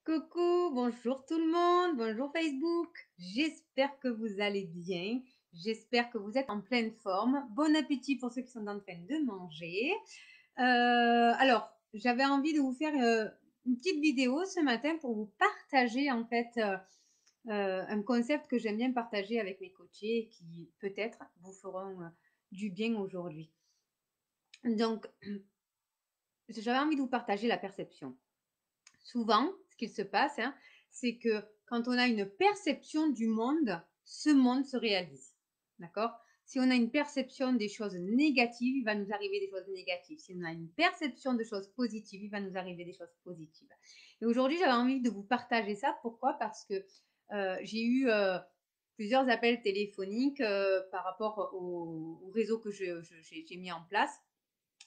Coucou, bonjour tout le monde, bonjour Facebook. J'espère que vous allez bien. J'espère que vous êtes en pleine forme. Bon appétit pour ceux qui sont en train de manger. Alors, j'avais envie de vous faire une petite vidéo ce matin pour vous partager en fait un concept que j'aime bien partager avec mes coachés et qui peut-être vous feront du bien aujourd'hui. Donc, j'avais envie de vous partager la perception. Souvent, ce qu'il se passe, hein, c'est que quand on a une perception du monde, ce monde se réalise. D'accord? Si on a une perception des choses négatives, il va nous arriver des choses négatives. Si on a une perception de choses positives, il va nous arriver des choses positives. Et aujourd'hui, j'avais envie de vous partager ça. Pourquoi? Parce que j'ai eu plusieurs appels téléphoniques par rapport au réseau que j'ai mis en place,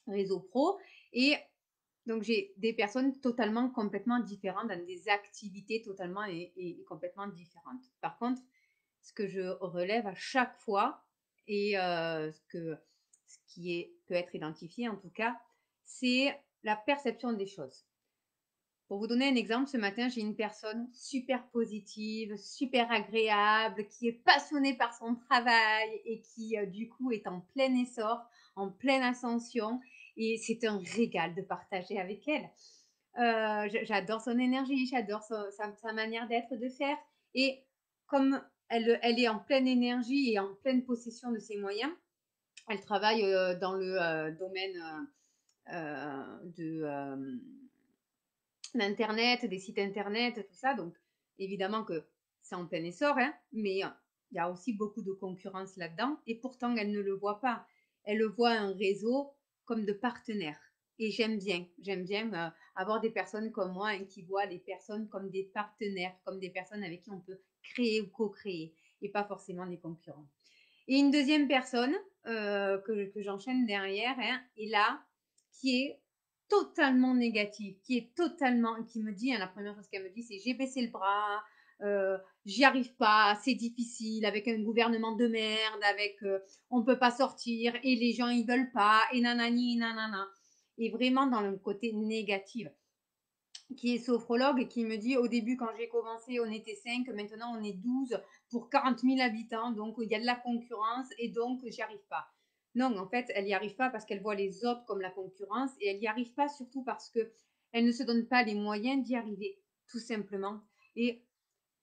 réseau pro. Et donc, j'ai des personnes totalement, complètement différentes, dans des activités totalement et complètement différentes. Par contre, ce que je relève à chaque fois et ce qui peut être identifié en tout cas, c'est la perception des choses. Pour vous donner un exemple, ce matin, j'ai une personne super positive, super agréable, qui est passionnée par son travail et qui, du coup, est en plein essor, en pleine ascension. Et c'est un régal de partager avec elle. J'adore son énergie, j'adore sa manière d'être, de faire. Et comme elle est en pleine énergie et en pleine possession de ses moyens, elle travaille dans le domaine d'internet, des sites internet, tout ça. Donc, évidemment que c'est en plein essor, hein, mais il y a aussi beaucoup de concurrence là-dedans. Et pourtant, elle ne le voit pas. Elle voit un réseau comme de partenaires. Et j'aime bien avoir des personnes comme moi hein, qui voient les personnes comme des partenaires, comme des personnes avec qui on peut créer ou co-créer, et pas forcément des concurrents. Et une deuxième personne que j'enchaîne derrière hein, est là, qui est totalement négative, qui me dit, hein, la première chose qu'elle me dit, c'est j'ai baissé le bras, j'y arrive pas, c'est difficile avec un gouvernement de merde, avec on peut pas sortir et les gens ils veulent pas et nanani nanana. Et vraiment dans le côté négatif qui est sophrologue et qui me dit au début quand j'ai commencé on était 5, maintenant on est 12 pour 40 000 habitants, donc il y a de la concurrence et donc j'y arrive pas. Non, en fait, elle n'y arrive pas parce qu'elle voit les autres comme la concurrence et elle n'y arrive pas surtout parce que elle ne se donne pas les moyens d'y arriver, tout simplement. Et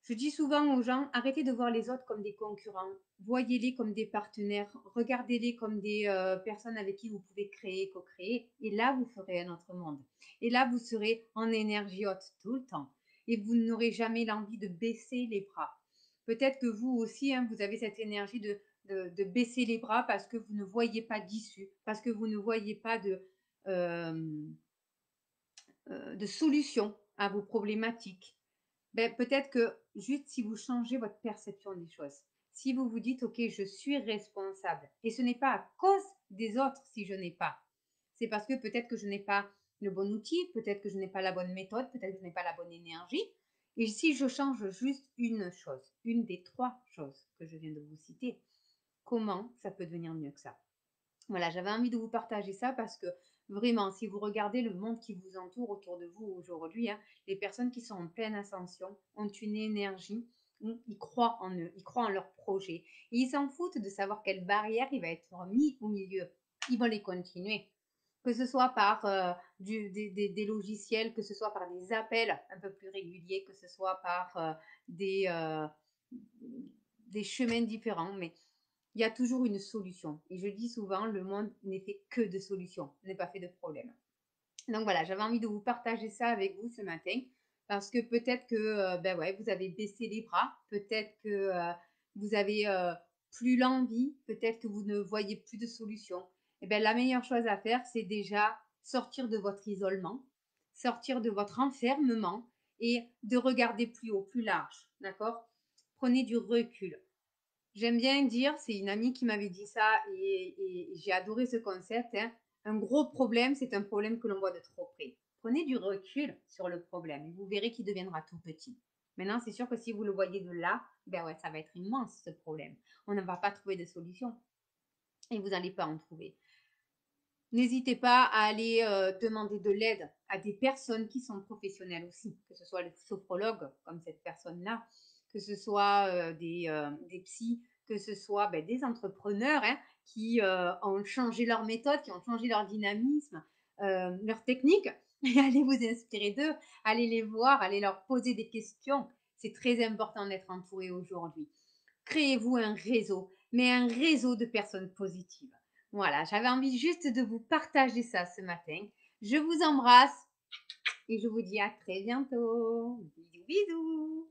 je dis souvent aux gens, arrêtez de voir les autres comme des concurrents, voyez-les comme des partenaires, regardez-les comme des personnes avec qui vous pouvez créer, co-créer, et là vous ferez un autre monde. Et là vous serez en énergie haute tout le temps, et vous n'aurez jamais l'envie de baisser les bras. Peut-être que vous aussi, hein, vous avez cette énergie de baisser les bras parce que vous ne voyez pas d'issue, parce que vous ne voyez pas euh, de solution à vos problématiques. Ben, peut-être que juste si vous changez votre perception des choses, si vous vous dites, OK, je suis responsable, et ce n'est pas à cause des autres si je n'ai pas, c'est parce que peut-être que je n'ai pas le bon outil, peut-être que je n'ai pas la bonne méthode, peut-être que je n'ai pas la bonne énergie. Et si je change juste une chose, une des trois choses que je viens de vous citer, comment ça peut devenir mieux que ça? Voilà, j'avais envie de vous partager ça parce que vraiment, si vous regardez le monde qui vous entoure autour de vous aujourd'hui, hein, les personnes qui sont en pleine ascension ont une énergie, ils croient en eux, ils croient en leur projet. Et ils s'en foutent de savoir quelle barrière il va être mis au milieu. Ils vont les continuer. Que ce soit par des logiciels, que ce soit par des appels un peu plus réguliers, que ce soit par des, euh, des chemins différents. Mais il y a toujours une solution. Et je dis souvent, le monde n'est fait que de solutions, n'est pas fait de problèmes. Donc voilà, j'avais envie de vous partager ça avec vous ce matin parce que peut-être que ben ouais, vous avez baissé les bras, peut-être que vous avez plus l'envie, peut-être que vous ne voyez plus de solution. Et bien la meilleure chose à faire, c'est déjà sortir de votre isolement, sortir de votre enfermement et de regarder plus haut, plus large, d'accord? Prenez du recul. J'aime bien dire, c'est une amie qui m'avait dit ça et j'ai adoré ce concept, hein. Un gros problème, c'est un problème que l'on voit de trop près. Prenez du recul sur le problème et vous verrez qu'il deviendra tout petit. Maintenant, c'est sûr que si vous le voyez de là, ben ouais, ça va être immense ce problème. On ne va pas trouver de solution et vous n'allez pas en trouver. N'hésitez pas à aller demander de l'aide à des personnes qui sont professionnelles aussi, que ce soit les sophrologues comme cette personne-là, que ce soit des psys, que ce soit ben, des entrepreneurs hein, qui ont changé leur méthode, qui ont changé leur dynamisme, leur technique, et allez vous inspirer d'eux, allez les voir, allez leur poser des questions. C'est très important d'être entouré aujourd'hui. Créez-vous un réseau, mais un réseau de personnes positives. Voilà, j'avais envie juste de vous partager ça ce matin. Je vous embrasse et je vous dis à très bientôt. Bisous, bisous.